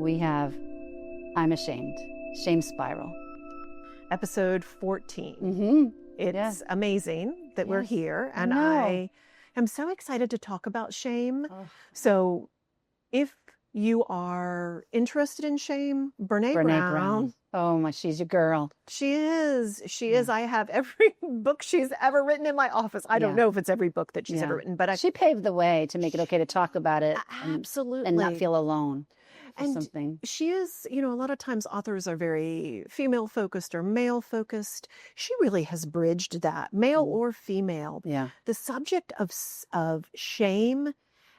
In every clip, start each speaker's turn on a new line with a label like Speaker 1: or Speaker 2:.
Speaker 1: we have I'm Ashamed, Shame Spiral.
Speaker 2: Episode 14.
Speaker 1: Mm-hmm.
Speaker 2: It's amazing that we're here, and
Speaker 1: I
Speaker 2: am so excited to talk about shame.
Speaker 1: Oh.
Speaker 2: So if you are interested in shame, Brené Brown.
Speaker 1: Oh my, she's your girl.
Speaker 2: She is. I have every book she's ever written in my office. I don't know if it's every book that she's ever written, but
Speaker 1: she paved the way to make it okay to talk about it.
Speaker 2: Absolutely.
Speaker 1: And not feel alone.
Speaker 2: And
Speaker 1: something.
Speaker 2: She is, a lot of times authors are very female focused or male focused. She really has bridged that, male or female.
Speaker 1: Yeah.
Speaker 2: The subject of shame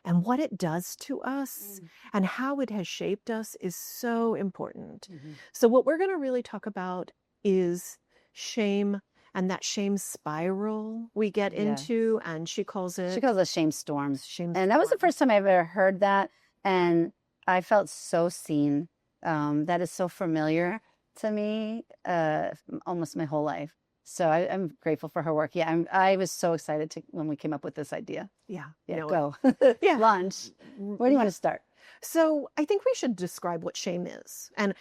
Speaker 2: and what it does to us and how it has shaped us is so important. So what we're going to really talk about is shame and that shame spiral we get into, and she calls it
Speaker 1: shame storms.
Speaker 2: Shame
Speaker 1: and that was the first time I ever heard that, and I felt so seen. That is so familiar to me almost my whole life. So I'm grateful for her work. Yeah, I was so excited when we came up with this idea.
Speaker 2: Yeah.
Speaker 1: Go.
Speaker 2: Yeah.
Speaker 1: Launch. Where do you want to start?
Speaker 2: So I think we should describe what shame is and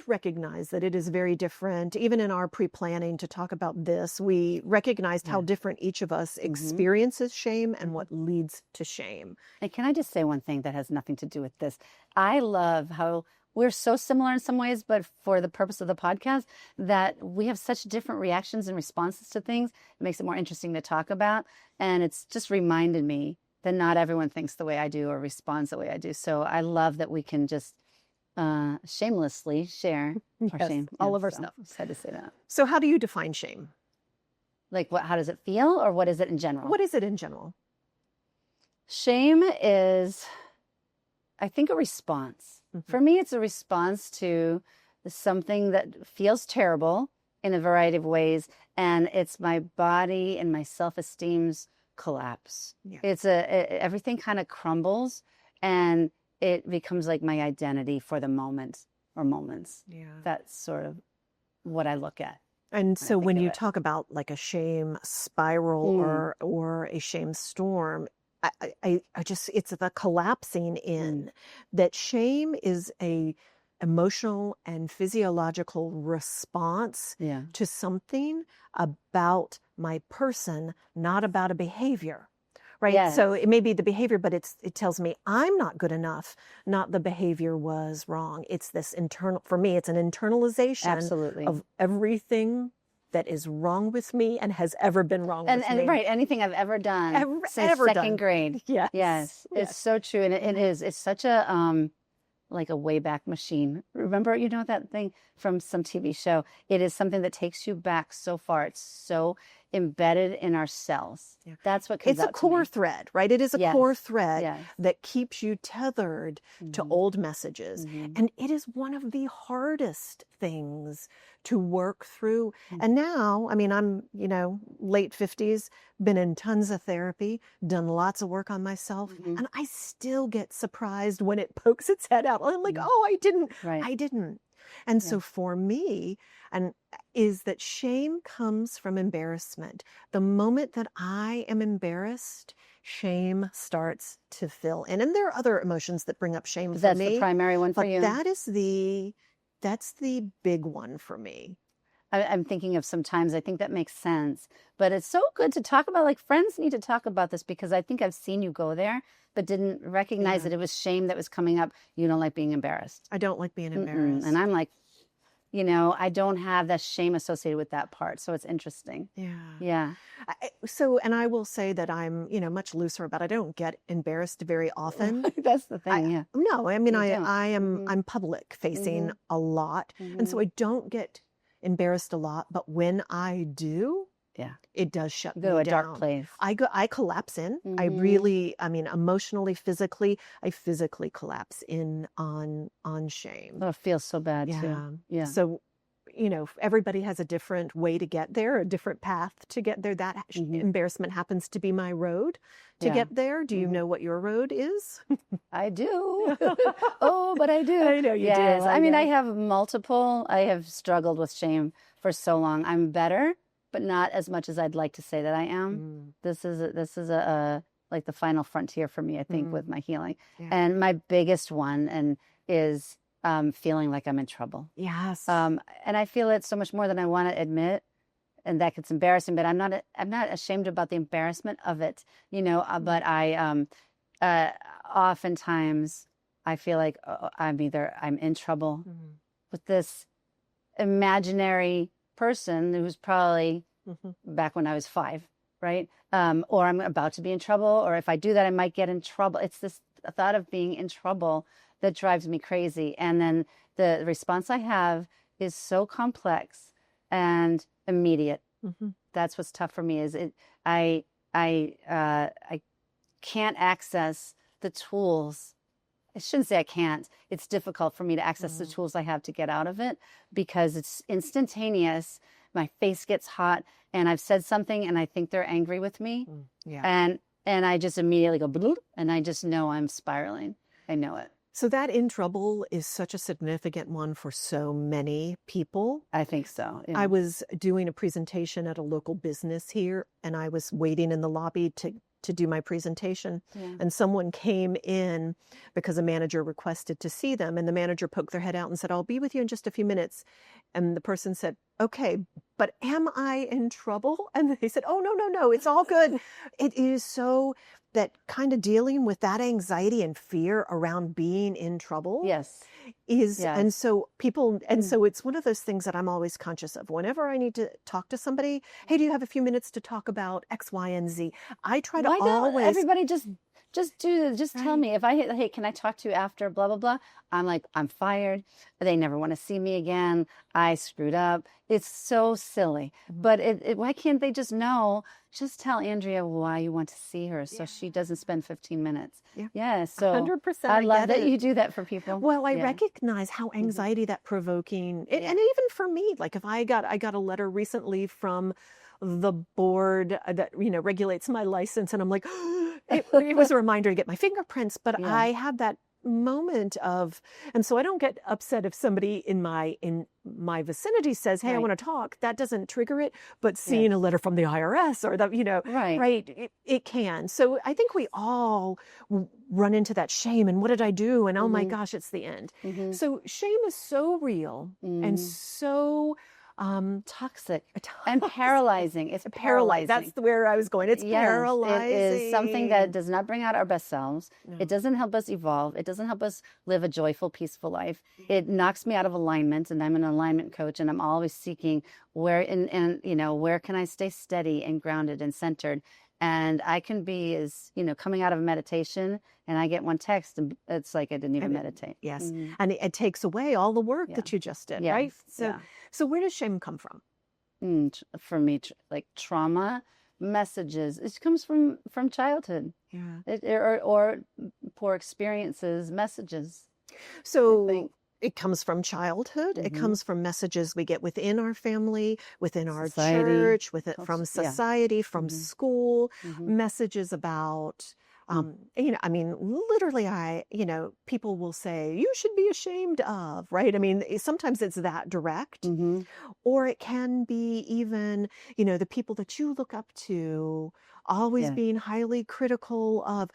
Speaker 2: recognize that it is very different. Even in our pre-planning to talk about this, we recognized how different each of us experiences shame and what leads to shame.
Speaker 1: And can I just say one thing that has nothing to do with this? I love how we're so similar in some ways, but for the purpose of the podcast, that we have such different reactions and responses to things. It makes it more interesting to talk about. And it's just reminded me that not everyone thinks the way I do or responds the way I do. So I love that we can just shamelessly share our shame.
Speaker 2: All of our stuff.
Speaker 1: Just had to say that.
Speaker 2: So how do you define shame?
Speaker 1: Like how does it feel, or what is it in general?
Speaker 2: What is it in general?
Speaker 1: Shame is, I think, a response. For me, it's a response to something that feels terrible in a variety of ways. And it's my body and my self-esteem's collapse. Yeah. It's everything kind of crumbles, and it becomes like my identity for the moment or moments. Yeah. That's sort of what I look at.
Speaker 2: And so when you talk about like a shame spiral or a shame storm, I just, it's the collapsing in that shame is a emotional and physiological response to something about my person, not about a behavior, right? Yes. So it may be the behavior, but it tells me I'm not good enough, not the behavior was wrong. It's this internal, for me, it's an internalization of everything that is wrong with me and has ever been wrong with me.
Speaker 1: Right, anything I've ever done since second grade. Yes. It's so true. And it is. It's such a, like a Wayback Machine. Remember, that thing from some TV show? It is something that takes you back so far. It's so embedded in our cells. Yeah. That's what comes out to me.
Speaker 2: It's a core thread, right? It is a core thread that keeps you tethered to old messages. And it is one of the hardest things to work through. And now, I mean, I'm, late 50s, been in tons of therapy, done lots of work on myself, and I still get surprised when it pokes its head out. I'm like, oh, I didn't. And so for me, is that shame comes from embarrassment. The moment that I am embarrassed, shame starts to fill in. And there are other emotions that bring up shame for me.
Speaker 1: That's the primary one for you.
Speaker 2: That's the big one for me.
Speaker 1: I'm thinking of sometimes I think that makes sense, but it's so good to talk about. Like, friends need to talk about this, because I think I've seen you go there, but didn't recognize that it was shame that was coming up. You don't like being embarrassed.
Speaker 2: I don't like being embarrassed.
Speaker 1: And I'm like, I don't have that shame associated with that part. So it's interesting. Yeah.
Speaker 2: And I will say that I'm, much looser about it. I don't get embarrassed very often.
Speaker 1: That's the thing.
Speaker 2: No, I mean, I'm public facing a lot. And so I don't get embarrassed a lot, but when I do, it does shut me down.
Speaker 1: Go to a dark place.
Speaker 2: I collapse in. I really, emotionally, physically, I physically collapse in on shame.
Speaker 1: Oh, it feels so bad too. Yeah.
Speaker 2: So, everybody has a different way to get there, a different path to get there. That embarrassment happens to be my road to get there. Do you know what your road is?
Speaker 1: I do. But I do.
Speaker 2: I know you do.
Speaker 1: I mean, I have struggled with shame for so long. I'm better, but not as much as I'd like to say that I am. This is like the final frontier for me, I think, with my healing. And my biggest one is feeling like I'm in trouble.
Speaker 2: Yes.
Speaker 1: And I feel it so much more than I want to admit. And that gets embarrassing, but I'm not ashamed about the embarrassment of it, but I, oftentimes I feel like I'm in trouble with this imaginary person who's probably back when I was 5, right? Or I'm about to be in trouble, or if I do that, I might get in trouble. It's this thought of being in trouble that drives me crazy. And then the response I have is so complex and immediate. That's what's tough for me. Is I can't access the tools. I shouldn't say I can't. It's difficult for me to access the tools I have to get out of it because it's instantaneous. My face gets hot, and I've said something, and I think they're angry with me, and I just immediately go bloop, and I just know I'm spiraling. I know it.
Speaker 2: So that in trouble is such a significant one for so many people.
Speaker 1: I think so. Yeah.
Speaker 2: I was doing a presentation at a local business here, and I was waiting in the lobby to do my presentation. And someone came in because a manager requested to see them. And the manager poked their head out and said, "I'll be with you in just a few minutes." And the person said, "Okay, but am I in trouble?" And they said, "Oh, no, it's all good." It is so that kind of dealing with that anxiety and fear around being in trouble and so people, and so it's one of those things that I'm always conscious of. Whenever I need to talk to somebody, "Hey, do you have a few minutes to talk about X, Y, and Z?" I try to always...
Speaker 1: Everybody just tell me. If hey, can I talk to you after blah, blah, blah? I'm like, I'm fired. They never want to see me again. I screwed up. It's so silly. But why can't they just know? Just tell Andrea why you want to see her so she doesn't spend 15 minutes. Yeah. So
Speaker 2: 100%.
Speaker 1: I love that you do that for people.
Speaker 2: Well, I recognize how anxiety that provoking, and even for me, like if I got a letter recently from the board that, regulates my license, and I'm like, it was a reminder to get my fingerprints, but I had that moment of, and so I don't get upset if somebody in my vicinity says, "Hey, I want to talk." That doesn't trigger it, but seeing a letter from the IRS or the, it can. So I think we all run into that shame and what did I do? And oh my gosh, it's the end. So shame is so real and so
Speaker 1: toxic and paralyzing. It's paralyzing.
Speaker 2: That's where I was going. It's paralyzing.
Speaker 1: It is something that does not bring out our best selves. No. It doesn't help us evolve. It doesn't help us live a joyful, peaceful life. It knocks me out of alignment, and I'm an alignment coach, and I'm always seeking where where can I stay steady and grounded and centered. And I can be coming out of a meditation, and I get one text, and it's like I didn't even meditate.
Speaker 2: Yes, and it takes away all the work that you just did, right? So where does shame come from?
Speaker 1: For me, like trauma messages. It comes from childhood. Or poor experiences, messages.
Speaker 2: So it comes from childhood. It comes from messages we get within our family, within our church, from society, from school, messages about, literally people will say, "You should be ashamed of," right? I mean, sometimes it's that direct, or it can be even, the people that you look up to always being highly critical of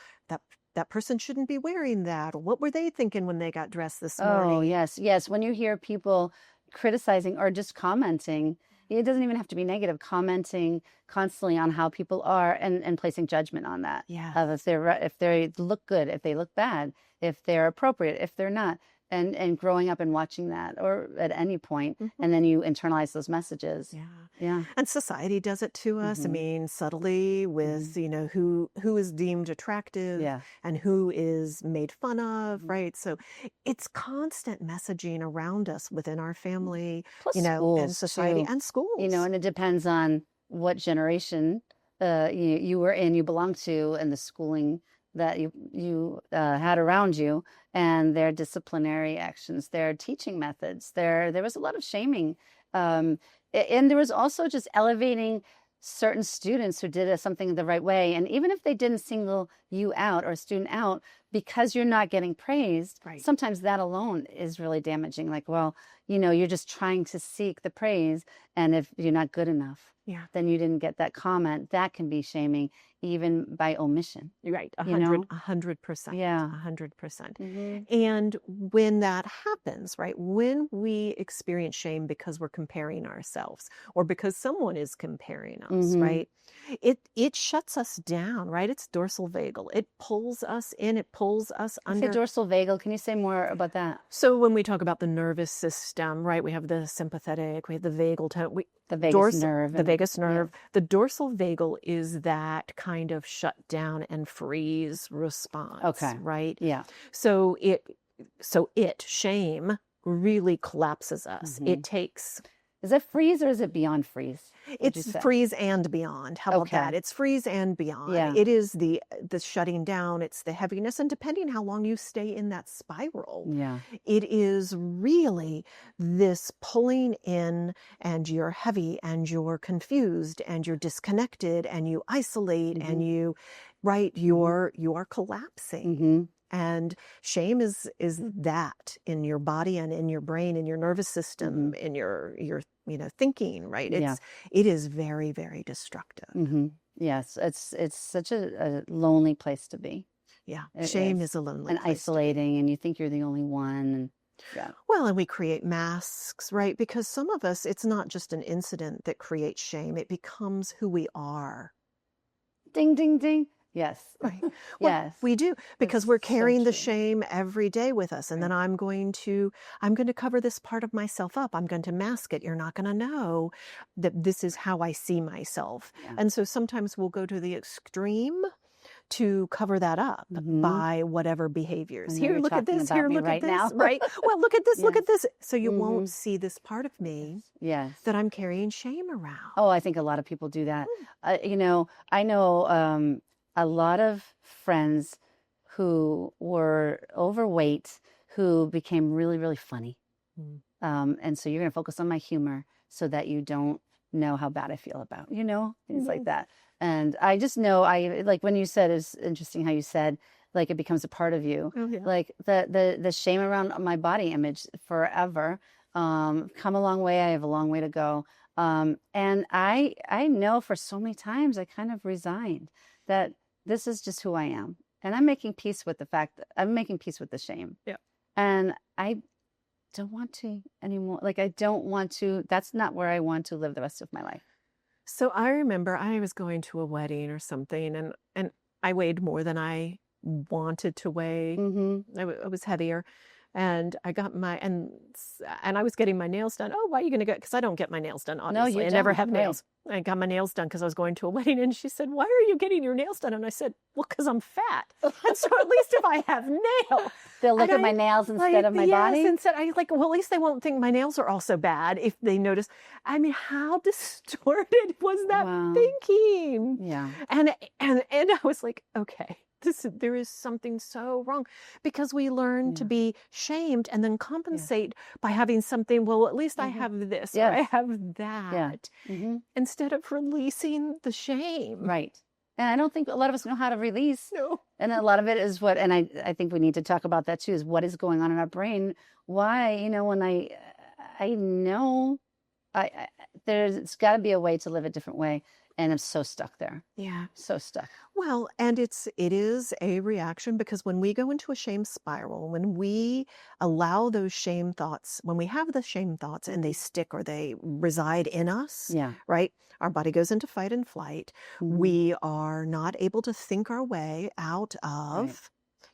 Speaker 2: that person shouldn't be wearing that. Or what were they thinking when they got dressed this morning?
Speaker 1: Oh, yes. When you hear people criticizing or just commenting, it doesn't even have to be negative, commenting constantly on how people are and placing judgment on that. If they look good, if they look bad, if they're appropriate, if they're not. And growing up and watching that, or at any point, and then you internalize those messages.
Speaker 2: And society does it to us. I mean, subtly with who is deemed attractive and who is made fun of, right? So it's constant messaging around us within our family,
Speaker 1: plus
Speaker 2: schools and society too. And schools.
Speaker 1: And it depends on what generation you were in, you belong to, and the schooling that you had around you, and their disciplinary actions, their teaching methods. There was a lot of shaming, and there was also just elevating certain students who did something the right way. And even if they didn't single you out or a student out, because you're not getting praised,
Speaker 2: Right.
Speaker 1: sometimes that alone is really damaging. Like, well, you're just trying to seek the praise. And if you're not good enough, then you didn't get that comment. That can be shaming, even by omission.
Speaker 2: Right. 100%.
Speaker 1: Yeah.
Speaker 2: 100%. And when that happens, right, when we experience shame because we're comparing ourselves or because someone is comparing us, right, it shuts us down, right? It's dorsal vagal. It pulls us in. It pulls us under.
Speaker 1: Say dorsal vagal. Can you say more about that?
Speaker 2: So when we talk about the nervous system, right, we have the sympathetic, we have the vagal tone,
Speaker 1: the vagus nerve.
Speaker 2: The vagus nerve. Yeah. The dorsal vagal is that kind of shut down and freeze response.
Speaker 1: Okay.
Speaker 2: Right?
Speaker 1: Yeah.
Speaker 2: So shame really collapses us. It takes...
Speaker 1: Is it freeze or is it beyond freeze?
Speaker 2: It's freeze and beyond. How about that? It's freeze and beyond.
Speaker 1: Yeah.
Speaker 2: It is the shutting down. It's the heaviness. And depending how long you stay in that spiral, it is really this pulling in, and you're heavy and you're confused and you're disconnected and you isolate and you are collapsing. And shame is that in your body and in your brain, in your nervous system, in your thinking, right? It is very, very destructive.
Speaker 1: Yes, it's such a lonely place to be.
Speaker 2: Yeah, shame is a lonely
Speaker 1: and
Speaker 2: place
Speaker 1: isolating, and you think you're the only one. And
Speaker 2: well, and we create masks, right? Because some of us, it's not just an incident that creates shame; it becomes who we are.
Speaker 1: Ding, ding, ding. Yes.
Speaker 2: Right. Well,
Speaker 1: yes.
Speaker 2: We do, because we're carrying the shame every day with us. And then I'm going to cover this part of myself up. I'm going to mask it. You're not going to know that this is how I see myself. Yeah. And so sometimes we'll go to the extreme to cover that up by whatever behaviors. Here, look at this. Here, look at this. Now. Right. Well, look at this. Look at this. So you won't see this part of me that I'm carrying shame around.
Speaker 1: Oh, I think a lot of people do that. I know a lot of friends who were overweight who became really, really funny. And so you're going to focus on my humor so that you don't know how bad I feel about, things like that. And I just know, like when you said, it's interesting how you said, like, it becomes a part of you. Oh, yeah. Like the shame around my body image forever. Come a long way. I have a long way to go. And I know for so many times I kind of resigned that this is just who I am. And I'm making peace with the fact that I'm making peace with the shame. Yeah. And I don't want to anymore. Like, I don't want to, that's not where I want to live the rest of my life.
Speaker 2: So I remember I was going to a wedding or something, and I weighed more than I wanted to weigh. I was heavier. And I got and I was getting my nails done. Oh, why are you going to go? Because I don't get my nails done, obviously.
Speaker 1: No, you
Speaker 2: I never have nails. Right. I got my nails done because I was going to a wedding. And she said, why are you getting your nails done? And I said, well, because I'm fat. And so at least if I have nails.
Speaker 1: They'll look at my nails instead of my body?
Speaker 2: Yes, instead, I well, at least they won't think my nails are also bad if they notice. I mean, how distorted was that thinking?
Speaker 1: Yeah.
Speaker 2: And I was like, okay. There is something so wrong, because we learn to be shamed and then compensate by having something. Well, at least I have this, or I have that, instead of releasing the shame.
Speaker 1: Right. And I don't think a lot of us know how to release.
Speaker 2: No. And
Speaker 1: a lot of it is and I think we need to talk about that too, is what is going on in our brain. Why, when I know there's got to be a way to live a different way. And I'm so stuck there.
Speaker 2: Yeah.
Speaker 1: So stuck.
Speaker 2: Well, and it is a reaction, because when we go into a shame spiral, when we allow those shame thoughts, when we have the shame thoughts and they stick or they reside in us, right? Our body goes into fight and flight. We are not able to think our way out of. Right.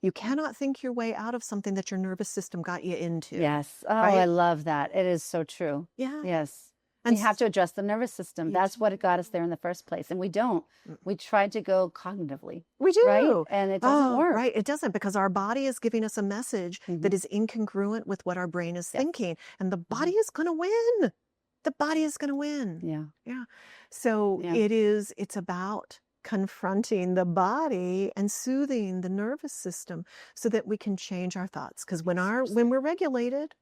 Speaker 2: You cannot think your way out of something that your nervous system got you into.
Speaker 1: Yes. Oh, right? I love that. It is so true.
Speaker 2: Yeah.
Speaker 1: Yes. And you have to address the nervous system. That's what got us there in the first place. And we don't. We tried to go cognitively.
Speaker 2: We do.
Speaker 1: Right? And it doesn't work.
Speaker 2: Right. It doesn't, because our body is giving us a message that is incongruent with what our brain is thinking. And the body is going to win. The body is going to win.
Speaker 1: Yeah.
Speaker 2: Yeah. So it's about confronting the body and soothing the nervous system so that we can change our thoughts. Because when we're regulated,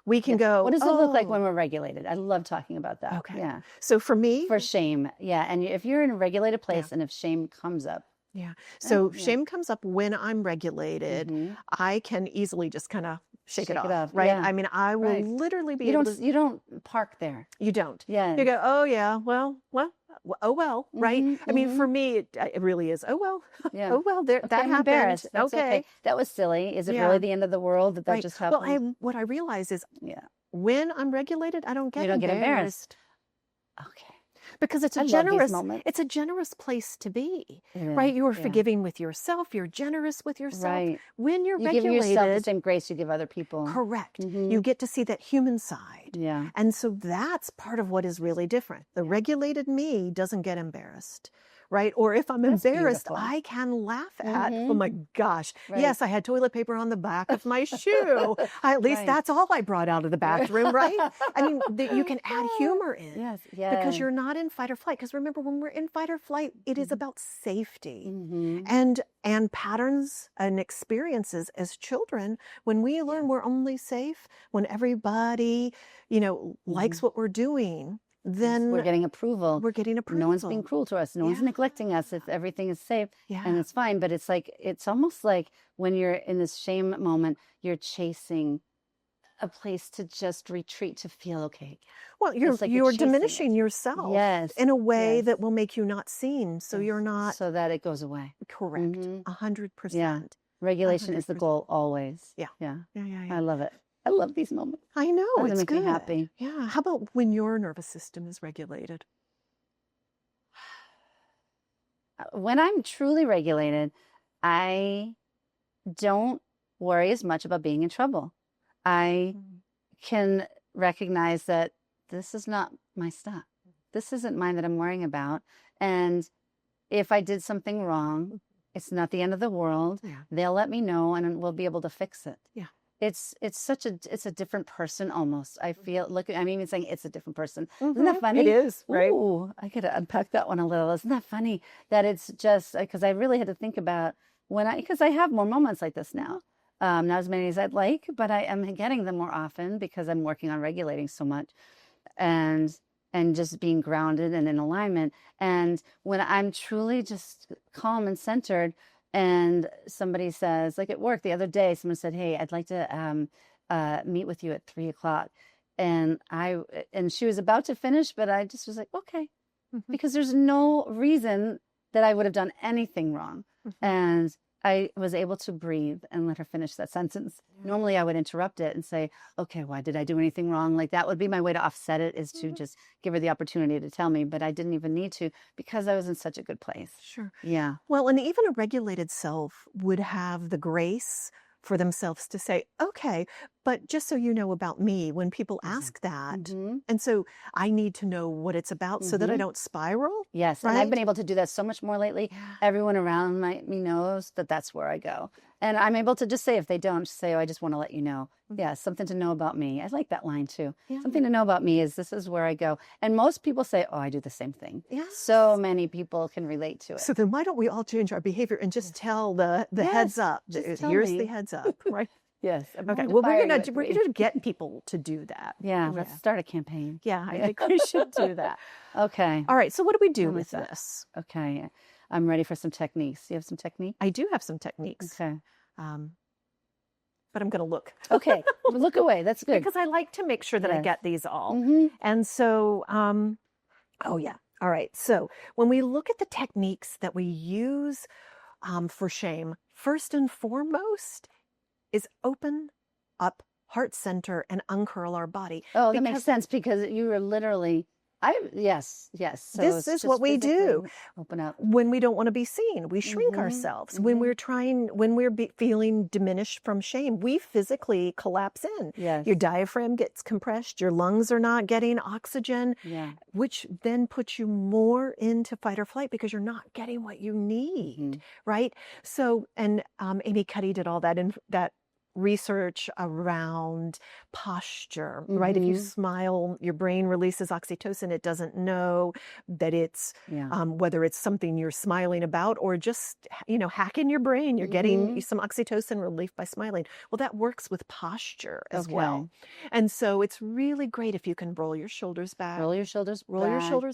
Speaker 2: we can go.
Speaker 1: What does it look like when we're regulated? I love talking about that.
Speaker 2: Okay.
Speaker 1: Yeah.
Speaker 2: So for me.
Speaker 1: For shame. Yeah. And if you're in a regulated place and if shame comes up,
Speaker 2: Yeah. So shame comes up when I'm regulated. I can easily just kind of shake it off. Right.
Speaker 1: Yeah.
Speaker 2: I mean, I will literally be able to.
Speaker 1: You don't park there.
Speaker 2: You don't.
Speaker 1: Yeah.
Speaker 2: You go, oh yeah, well, oh well, right? I mean, for me, it really is. Oh well.
Speaker 1: Yeah.
Speaker 2: Oh well. There,
Speaker 1: okay,
Speaker 2: that
Speaker 1: I'm
Speaker 2: happened.
Speaker 1: Embarrassed. That's
Speaker 2: okay.
Speaker 1: That was silly. Is it really the end of the world that just happened?
Speaker 2: Well, what I realize is, when I'm regulated, I don't get embarrassed.
Speaker 1: Okay.
Speaker 2: Because it's a generous place to be, right? You are forgiving with yourself. You're generous with yourself. Right. When you're regulated,
Speaker 1: give yourself the same grace you give other people.
Speaker 2: Correct. You get to see that human side.
Speaker 1: Yeah.
Speaker 2: And so that's part of what is really different. The regulated me doesn't get embarrassed. Right? Or if I'm embarrassed, I can laugh at, oh my gosh, yes, I had toilet paper on the back of my shoe. At least that's all I brought out of the bathroom, right? I mean, you can add humor in.
Speaker 1: Yes.
Speaker 2: Because you're not in fight or flight. Because remember, when we're in fight or flight, it is about safety. And patterns and experiences as children, when we learn we're only safe, when everybody, likes what we're doing, then
Speaker 1: we're getting approval.
Speaker 2: No
Speaker 1: one's being cruel to us. No one's neglecting us. If everything is safe and it's fine. But it's almost like when you're in this shame moment, you're chasing a place to just retreat, to feel okay.
Speaker 2: Well, you're diminishing yourself in a way that will make you not seen. So you're not.
Speaker 1: So that it goes away.
Speaker 2: Correct. 100%.
Speaker 1: Yeah. Regulation 100%. Is the goal always.
Speaker 2: Yeah.
Speaker 1: I love it. I love these moments.
Speaker 2: I know. It's
Speaker 1: make
Speaker 2: good.
Speaker 1: Me happy.
Speaker 2: Yeah. How about when your nervous system is regulated?
Speaker 1: When I'm truly regulated, I don't worry as much about being in trouble. I can recognize that this is not my stuff. This isn't mine that I'm worrying about. And if I did something wrong, it's not the end of the world. They'll let me know and we'll be able to fix it.
Speaker 2: Yeah.
Speaker 1: It's a different person almost. I feel, I'm even saying it's a different person. Isn't that funny?
Speaker 2: It is, right?
Speaker 1: Ooh, I got to unpack that one a little. Isn't that funny that it's just, because I really had to think about because I have more moments like this now. Not as many as I'd like, but I am getting them more often because I'm working on regulating so much and just being grounded and in alignment. And when I'm truly just calm and centered, and somebody says, like at work the other day, someone said, hey, I'd like to meet with you at 3:00. And she was about to finish, but I just was like, okay, because there's no reason that I would have done anything wrong. And I was able to breathe and let her finish that sentence. Normally I would interrupt it and say, okay, why did I do anything wrong? Like that would be my way to offset it, is to just give her the opportunity to tell me, but I didn't even need to because I was in such a good place.
Speaker 2: Sure.
Speaker 1: Yeah.
Speaker 2: Well, and even a regulated self would have the grace for themselves to say, okay, but just so you know about me, when people ask that, and so I need to know what it's about so that I don't spiral.
Speaker 1: Yes, right? And I've been able to do that so much more lately. Everyone around me knows that that's where I go. And I'm able to just say, if they don't, say, oh, I just want to let you know. Yeah, something to know about me. I like that line too. Something to know about me is this is where I go. And most people say, oh, I do the same thing. So many people can relate to it.
Speaker 2: So then why don't we all change our behavior and just tell the heads up. Here's the heads up, right?
Speaker 1: Yes.
Speaker 2: Okay. Well, we're gonna get people to do that.
Speaker 1: Yeah. Let's start a campaign.
Speaker 2: Yeah, I think we should do that.
Speaker 1: Okay.
Speaker 2: All right. So what do we do with this?
Speaker 1: Okay. I'm ready for some techniques. You have some techniques?
Speaker 2: I do have some techniques.
Speaker 1: Okay.
Speaker 2: But I'm going to look.
Speaker 1: Okay. Look away. That's good.
Speaker 2: Because I like to make sure that I get these all. And so, oh yeah. All right. So when we look at the techniques that we use for shame, first and foremost is open up, heart center, and uncurl our body.
Speaker 1: Oh, that makes sense because you were literally... yes. So
Speaker 2: this is what we do.
Speaker 1: Open up.
Speaker 2: When we don't want to be seen, we shrink ourselves. When we're feeling diminished from shame, we physically collapse in.
Speaker 1: Yes.
Speaker 2: Your diaphragm gets compressed. Your lungs are not getting oxygen, which then puts you more into fight or flight because you're not getting what you need, right? So, and Amy Cuddy did all that in that research around posture, right? If you smile, your brain releases oxytocin. It doesn't know that it's, whether it's something you're smiling about or just, hacking your brain. You're getting some oxytocin relief by smiling. Well, that works with posture as well. And so it's really great if you can roll your shoulders back.
Speaker 1: Roll your shoulders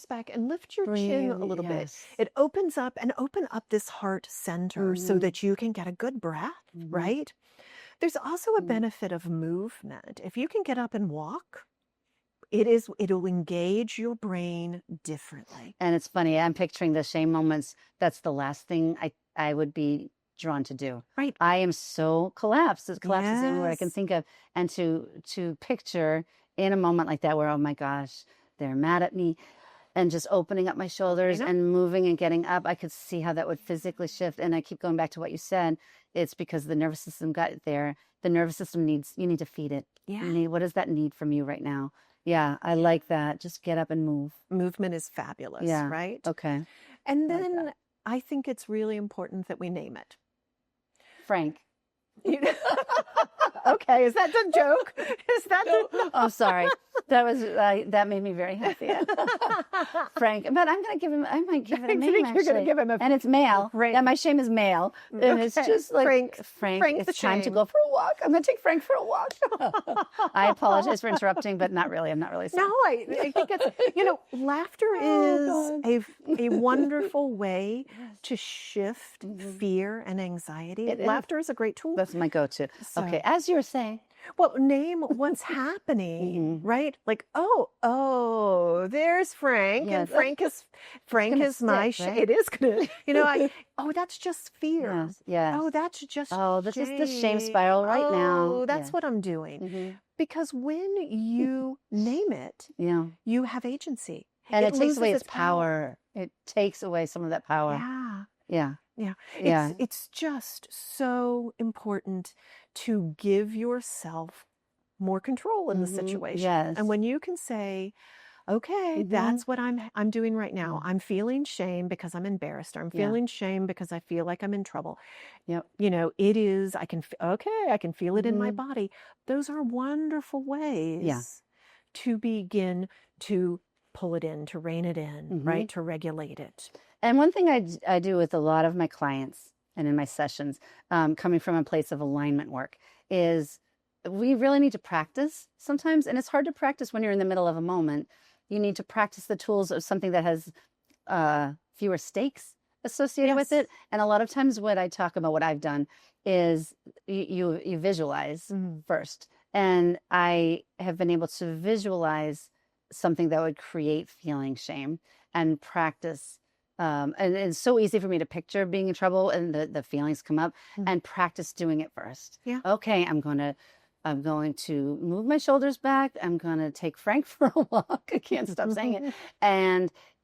Speaker 2: back and lift your chin a little bit. It opens up and open up this heart center so that you can get a good breath, right? There's also a benefit of movement. If you can get up and walk, it'll engage your brain differently.
Speaker 1: And it's funny, I'm picturing the shame moments. That's the last thing I would be drawn to do.
Speaker 2: Right.
Speaker 1: I am so collapsed. It collapses is the only word I can think of. And to picture in a moment like that where, oh my gosh, they're mad at me, and just opening up my shoulders and moving and getting up, I could see how that would physically shift. And I keep going back to what you said. It's because the nervous system got there. The nervous system you need to feed it. Yeah. What does that need from you right now? Yeah, I like that. Just get up and move.
Speaker 2: Movement is fabulous, right?
Speaker 1: Okay.
Speaker 2: And then I think it's really important that we name it.
Speaker 1: Frank.
Speaker 2: Okay, is that a joke? Is that?
Speaker 1: No. Oh, sorry. That made me very happy. Frank, but I'm going to give him. I might give it a name.
Speaker 2: You're going to give him
Speaker 1: and it's male. Right. Yeah, my shame is male, and it's just like Frank. It's time to go for a walk. I'm going to take Frank for a walk. I apologize for interrupting, but not really. I'm not really sorry.
Speaker 2: No, I think it's laughter is a wonderful way to shift fear and anxiety. Laughter is a great tool.
Speaker 1: That's my go-to. So, okay, as you were saying.
Speaker 2: Well, name what's happening, right? Like, oh, there's Frank, and Frank is my shame. Right? It is gonna, that's just fear.
Speaker 1: Yes.
Speaker 2: Oh, that's just
Speaker 1: this is the shame spiral right now.
Speaker 2: Oh, that's what I'm doing. Because when you name it, you have agency,
Speaker 1: and it takes away its power. It takes away some of that power. Yeah.
Speaker 2: It's just so important to give yourself more control in the situation.
Speaker 1: Yes.
Speaker 2: And when you can say, okay, that's what I'm doing right now. I'm feeling shame because I'm embarrassed, or I'm feeling shame because I feel like I'm in trouble.
Speaker 1: Yep.
Speaker 2: It is, I can feel it in my body. Those are wonderful ways to begin to pull it in, to rein it in, right? To regulate it.
Speaker 1: And one thing I do with a lot of my clients and in my sessions, coming from a place of alignment work, is we really need to practice sometimes. And it's hard to practice when you're in the middle of a moment. You need to practice the tools of something that has fewer stakes associated with it. And a lot of times what I talk about, what I've done, is you visualize first. And I have been able to visualize something that would create feeling shame and practice. And it's so easy for me to picture being in trouble and the feelings come up, and practice doing it first. Yeah. Okay, I'm going to move my shoulders back. I'm going to take Frank for a walk. I can't stop saying it.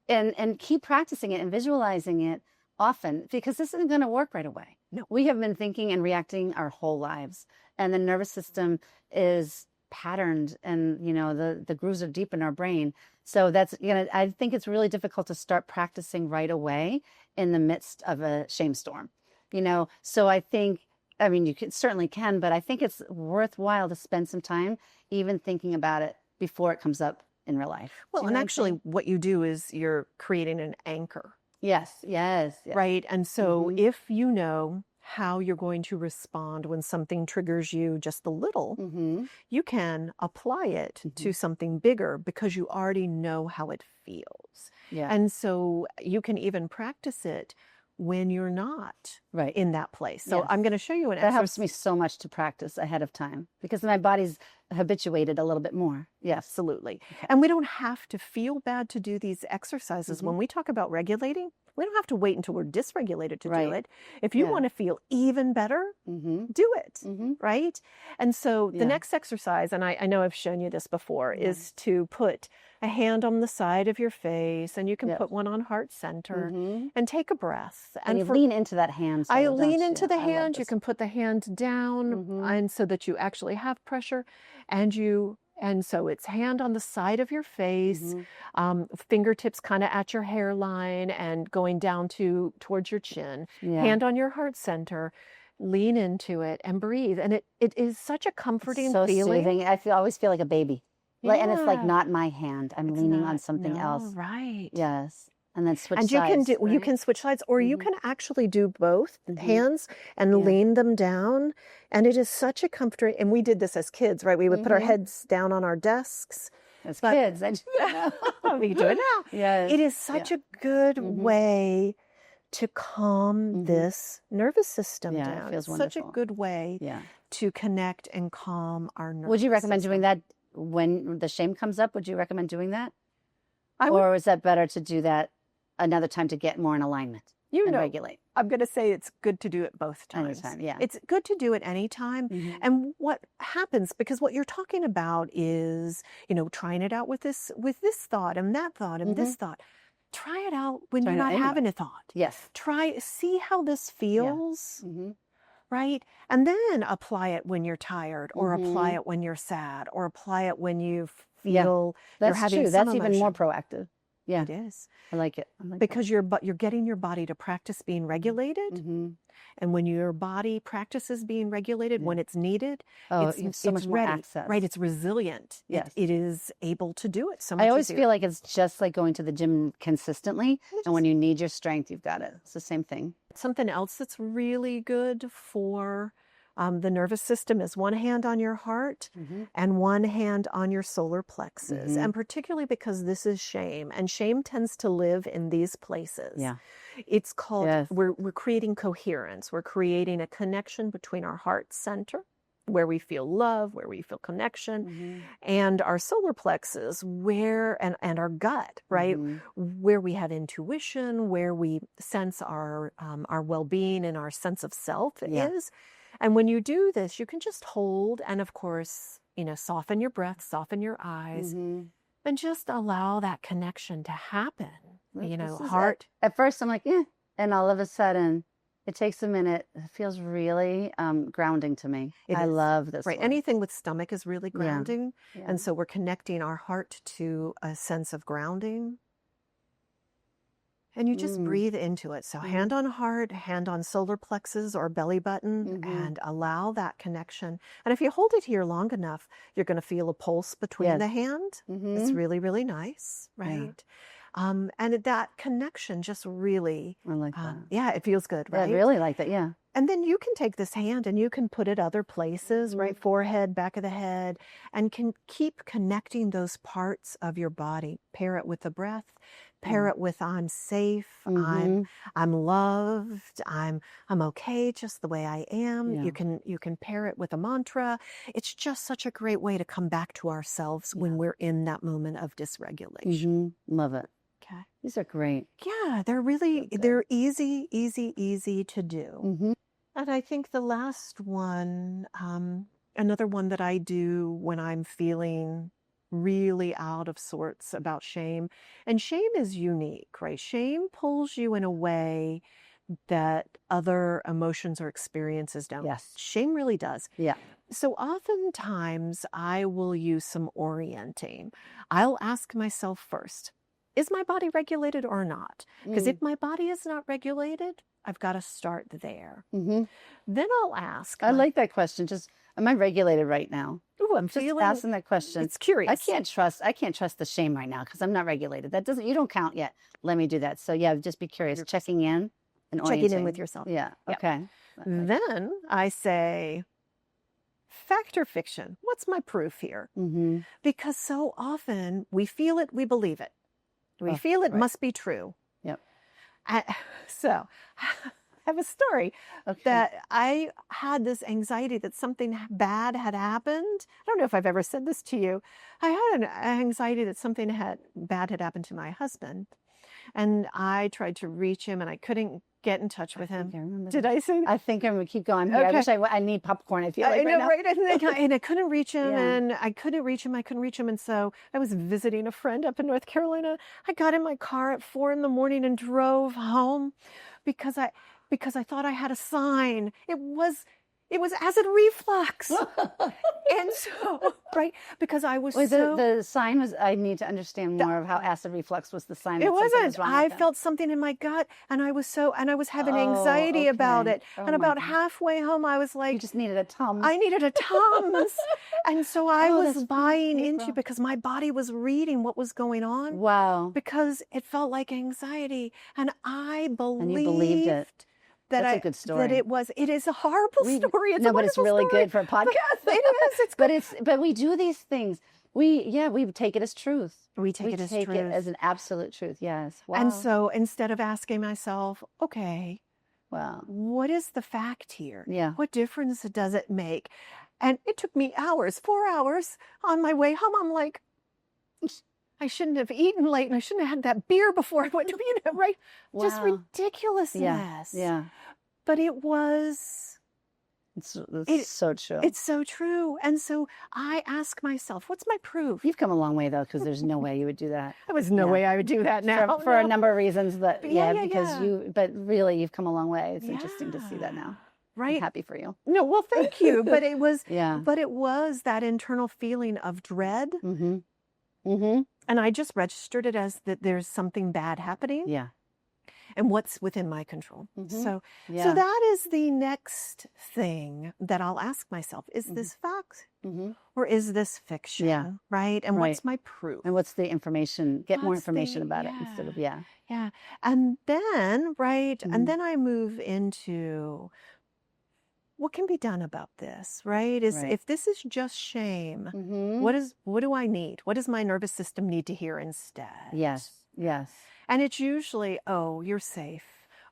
Speaker 1: And keep practicing it and visualizing it often, because this isn't going to work right away. No. We have been thinking and reacting our whole lives, and the nervous system is patterned, and the grooves are deep in our brain. So that's I think it's really difficult to start practicing right away in the midst of a shame storm. So I think, you certainly can, but I think it's worthwhile to spend some time even thinking about it before it comes up in real life.
Speaker 2: Well, and actually what you do is you're creating an anchor.
Speaker 1: Yes.
Speaker 2: Right. And so if you know how you're going to respond when something triggers you just a little, you can apply it to something bigger because you already know how it feels. Yeah. And so you can even practice it when you're not in that place. So I'm going to show you an exercise.
Speaker 1: That helps me so much to practice ahead of time because my body's habituated a little bit more.
Speaker 2: Yes, absolutely. Okay. And we don't have to feel bad to do these exercises. When we talk about regulating, we don't have to wait until we're dysregulated to do it. If you want to feel even better, do it, right? And so the next exercise, and I know I've shown you this before, is to put a hand on the side of your face, and you can put one on heart center, and take a breath.
Speaker 1: And you lean into that hand.
Speaker 2: I lean into the hand. You can put the hand down, and so that you actually have pressure, and so it's hand on the side of your face, fingertips kind of at your hairline and going down towards your chin, hand on your heart center, lean into it and breathe. And it is such a comforting
Speaker 1: so
Speaker 2: feeling.
Speaker 1: Soothing. Always feel like a baby.
Speaker 2: Yeah.
Speaker 1: And it's like not my hand. I'm leaning on something else.
Speaker 2: Right.
Speaker 1: Yes. And then switch
Speaker 2: and
Speaker 1: sides.
Speaker 2: You can switch sides, or you can actually do both hands and lean them down. And it is such a comforting, and we did this as kids, right? We would put our heads down on our desks.
Speaker 1: As kids, I do that now.
Speaker 2: We do it now.
Speaker 1: Yes.
Speaker 2: It is such a good way to calm this nervous system down.
Speaker 1: It feels
Speaker 2: wonderful. Such a good way to connect and calm our nervous system.
Speaker 1: Would you recommend doing that when the shame comes up? Would you recommend doing that? Or is that better to do that another time to get more in alignment and regulate?
Speaker 2: I'm going to say it's good to do it both times.
Speaker 1: Anytime, yeah.
Speaker 2: It's good to do it anytime. And what happens, because what you're talking about is, trying it out with this thought and that thought and this thought. Try it out when you're not having a thought.
Speaker 1: Yes.
Speaker 2: See how this feels. Right? And then apply it when you're tired, or apply it when you're sad, or apply it when you feel you're having some
Speaker 1: That's
Speaker 2: emotion.
Speaker 1: even more proactive. Yeah.
Speaker 2: It is.
Speaker 1: I like it.
Speaker 2: Because you're getting your body to practice being regulated. And when your body practices being regulated when it's needed, it's
Speaker 1: so much more
Speaker 2: ready.
Speaker 1: access.
Speaker 2: Right, it's resilient.
Speaker 1: Yes.
Speaker 2: It is able to do it so much
Speaker 1: I always
Speaker 2: easier.
Speaker 1: feel like it's just like going to the gym consistently. And when you need your strength, you've got it. It's the same thing.
Speaker 2: Something else that's really good for the nervous system is one hand on your heart and one hand on your solar plexus. And particularly because this is shame, and shame tends to live in these places.
Speaker 1: Yeah.
Speaker 2: It's called, we're creating coherence. We're creating a connection between our heart center, where we feel love, where we feel connection, and our solar plexus, and our gut, right? Where we have intuition, where we sense our well-being and our sense of self is. And when you do this, you can just hold and, of course, soften your breath, soften your eyes, and just allow that connection to happen. Heart.
Speaker 1: At first, I'm like, and all of a sudden, it takes a minute. It feels really grounding to me. I love this.
Speaker 2: Right.
Speaker 1: One.
Speaker 2: Anything with stomach is really grounding. Yeah. And so we're connecting our heart to a sense of grounding. And you just breathe into it. So hand on heart, hand on solar plexus or belly button, and allow that connection. And if you hold it here long enough, you're going to feel a pulse between the hand. It's really, really nice, right? And that connection just really,
Speaker 1: I like that.
Speaker 2: Yeah, it feels good, right?
Speaker 1: I really like that, yeah.
Speaker 2: And then you can take this hand and you can put it other places, right? Forehead, back of the head, and can keep connecting those parts of your body. Pair it with the breath. Pair it with I'm safe, I'm loved, I'm okay just the way I am. Yeah. You can pair it with a mantra. It's just such a great way to come back to ourselves when we're in that moment of dysregulation.
Speaker 1: Love it.
Speaker 2: Okay.
Speaker 1: These are great.
Speaker 2: Yeah, they're easy to do. And I think the last one, another one that I do when I'm feeling really out of sorts about shame. And shame is unique, right? Shame pulls you in a way that other emotions or experiences don't.
Speaker 1: Yes.
Speaker 2: Shame really does.
Speaker 1: Yeah.
Speaker 2: So oftentimes I will use some orienting. I'll ask myself first, is my body regulated or not? Because if my body is not regulated, I've got to start there. Then I'll ask.
Speaker 1: I like that question. Just, am I regulated right now?
Speaker 2: Ooh, I'm
Speaker 1: just asking that question.
Speaker 2: It's curious.
Speaker 1: I can't trust the shame right now because I'm not regulated. You don't count yet. Let me do that. So yeah, just be curious. Checking in and orienting.
Speaker 2: Checking in with yourself.
Speaker 1: Yeah. Okay.
Speaker 2: Then I say, fact or fiction? What's my proof here? Because so often we feel it, we believe it. We feel it must be true.
Speaker 1: Yep.
Speaker 2: So I have a story that I had this anxiety that something bad had happened. I don't know if I've ever said this to you. I had an anxiety that something bad had happened to my husband. And I tried to reach him and I couldn't get in touch with him. Did I say that?
Speaker 1: I think I'm going to keep going here.
Speaker 2: Okay.
Speaker 1: I need popcorn. I feel like
Speaker 2: right now.
Speaker 1: Right?
Speaker 2: And I couldn't reach him and I couldn't reach him. And so I was visiting a friend up in North Carolina. I got in my car at 4 a.m. and drove home because I thought I had a sign. It was acid reflux. And so, right, because I was
Speaker 1: the sign was, I need to understand more of how acid reflux was the sign.
Speaker 2: It wasn't.
Speaker 1: Was wrong
Speaker 2: I felt something in my gut, and I was having anxiety about it. And about halfway home, I was like,
Speaker 1: you just needed a Tums.
Speaker 2: I needed a Tums. And so I was buying into, because my body was reading what was going on.
Speaker 1: Wow.
Speaker 2: Because it felt like anxiety. And I believed.
Speaker 1: And you believed it. That's a good story.
Speaker 2: That it is a horrible story. It's
Speaker 1: but it's really good for a podcast.
Speaker 2: It is.
Speaker 1: But we do these things. We take it as truth.
Speaker 2: We take it
Speaker 1: as an absolute truth. Yes. Wow.
Speaker 2: And so instead of asking myself, okay,
Speaker 1: wow,
Speaker 2: what is the fact here?
Speaker 1: Yeah.
Speaker 2: What difference does it make? And it took me 4 hours on my way home. I'm like, I shouldn't have eaten late, and I shouldn't have had that beer before I went to, right? Wow. Just ridiculousness.
Speaker 1: Yeah.
Speaker 2: But it was.
Speaker 1: It's so true.
Speaker 2: It's so true. And so I ask myself, what's my proof?
Speaker 1: You've come a long way, though, because there's no way you would do that.
Speaker 2: There was no way I would do that now.
Speaker 1: For a number of reasons. But really, you've come a really. It's interesting to see that now.
Speaker 2: Right.
Speaker 1: I'm happy for you.
Speaker 2: No, well, thank you. But it was, but it was that internal feeling of dread.
Speaker 1: Mm-hmm. Mm-hmm.
Speaker 2: And I just registered it as that there's something bad happening.
Speaker 1: Yeah.
Speaker 2: And what's within my control.
Speaker 1: Mm-hmm.
Speaker 2: So that is the next thing that I'll ask myself. Is this fact or is this fiction?
Speaker 1: Yeah.
Speaker 2: Right? And what's my proof?
Speaker 1: And what's the information? Get more information about it instead of,
Speaker 2: Yeah. And then, and then I move into what can be done about this, right? If this is just shame, what do I need? What does my nervous system need to hear instead?
Speaker 1: Yes.
Speaker 2: And it's usually, oh, you're safe.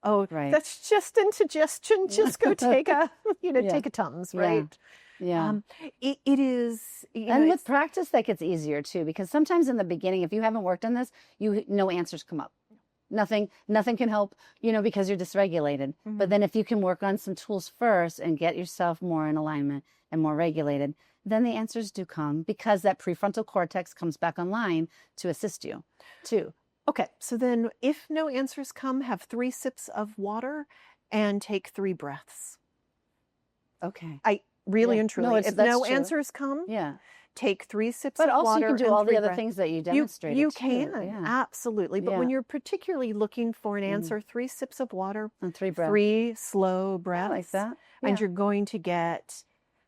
Speaker 2: Oh, that's just indigestion. Just go take a, take a Tums, right?
Speaker 1: Yeah.
Speaker 2: It is.
Speaker 1: And with practice, that gets easier too, because sometimes in the beginning, if you haven't worked on this, no answers come up. Nothing can help, because you're dysregulated. Mm-hmm. But then if you can work on some tools first and get yourself more in alignment and more regulated, then the answers do come, because that prefrontal cortex comes back online to assist you too.
Speaker 2: Okay, so then if no answers come, have 3 sips of water and take 3 breaths.
Speaker 1: Okay.
Speaker 2: I really and truly, if no answers come, take 3 sips of water.
Speaker 1: But also you can do all the other things that you demonstrated.
Speaker 2: You can, absolutely. But when you're particularly looking for an answer, 3 sips of water
Speaker 1: and 3 breaths.
Speaker 2: 3 slow breaths.
Speaker 1: Like that.
Speaker 2: And you're going to get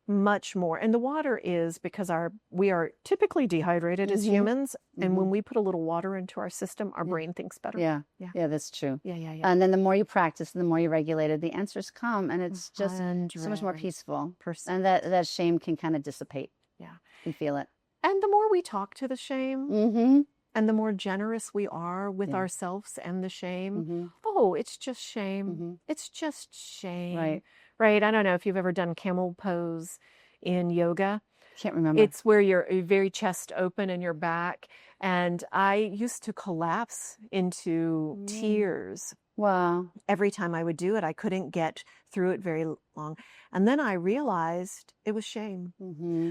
Speaker 2: much more. And the water is because we are typically dehydrated as humans. And when we put a little water into our system, our brain thinks better.
Speaker 1: Yeah, that's true.
Speaker 2: Yeah.
Speaker 1: And then the more you practice, the more you regulate it, the answers come, and it's just so much more peaceful. And that shame can kind of dissipate.
Speaker 2: Yeah.
Speaker 1: You feel it.
Speaker 2: And the more we talk to the shame, and the more generous we are with ourselves and the shame, oh, it's just shame. It's just shame. Right. I don't know if you've ever done camel pose in yoga.
Speaker 1: Can't remember.
Speaker 2: It's where you're very chest open and your back. And I used to collapse into tears.
Speaker 1: Wow.
Speaker 2: Every time I would do it, I couldn't get through it very long. And then I realized it was shame.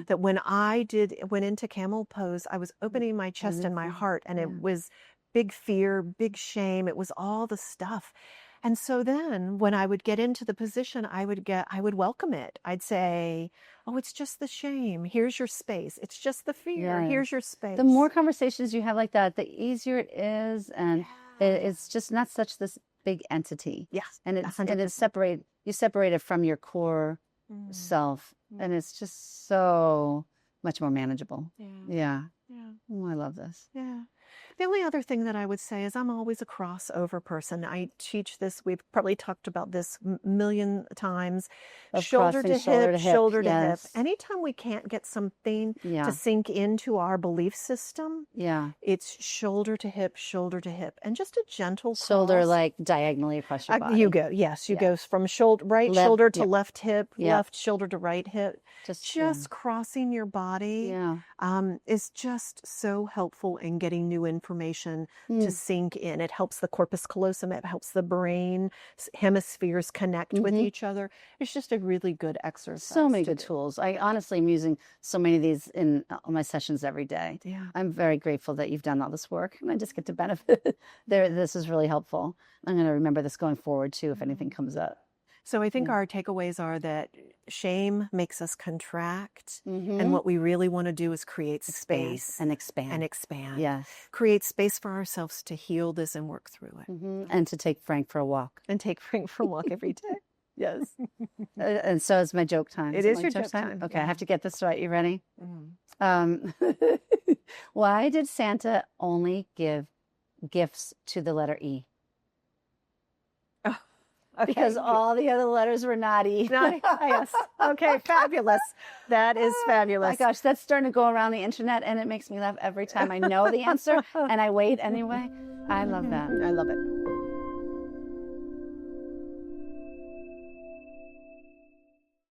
Speaker 2: That when I went into camel pose, I was opening my chest and my heart, and it was big fear, big shame. It was all the stuff. And so then when I would get into the position, I would welcome it. I'd say, oh, it's just the shame. Here's your space. It's just the fear. Here's your space.
Speaker 1: The more conversations you have like that, the easier it is. And it's just not such this big entity.
Speaker 2: Yes.
Speaker 1: And it's separate it from your core self. And it's just so much more manageable. Yeah. Oh, I love this.
Speaker 2: Yeah. The only other thing that I would say is I'm always a crossover person. I teach this. We've probably talked about this a million times. Shoulder to hip, shoulder to hip. Anytime we can't get something to sink into our belief system, it's shoulder to hip, and just a gentle cross.
Speaker 1: Shoulder like diagonally across your body.
Speaker 2: You go, you go from right shoulder to left hip, left shoulder to right hip. Just crossing your body is just so helpful in getting new information to sink in. It helps the corpus callosum. It helps the brain hemispheres connect with each other. It's just a really good exercise.
Speaker 1: So many good tools. I honestly am using so many of these in my sessions every day.
Speaker 2: Yeah.
Speaker 1: I'm very grateful that you've done all this work, and I just get to benefit. This is really helpful. I'm going to remember this going forward too if anything comes up.
Speaker 2: So I think our takeaways are that shame makes us contract. And what we really want to do is create space.
Speaker 1: And expand.
Speaker 2: And expand.
Speaker 1: Yes.
Speaker 2: Create space for ourselves to heal this and work through it.
Speaker 1: And to take Frank for a walk.
Speaker 2: And take Frank for a walk every day.
Speaker 1: Yes. And so is my joke time.
Speaker 2: It is your joke time.
Speaker 1: Okay, I have to get this right. You ready? Why did Santa only give gifts to the letter E?
Speaker 2: Okay.
Speaker 1: Because all the other letters were not E.
Speaker 2: Yes. Okay, fabulous. That is fabulous.
Speaker 1: My gosh, that's starting to go around the internet, and it makes me laugh every time I know the answer, and I wait anyway. I love that.
Speaker 2: I love it.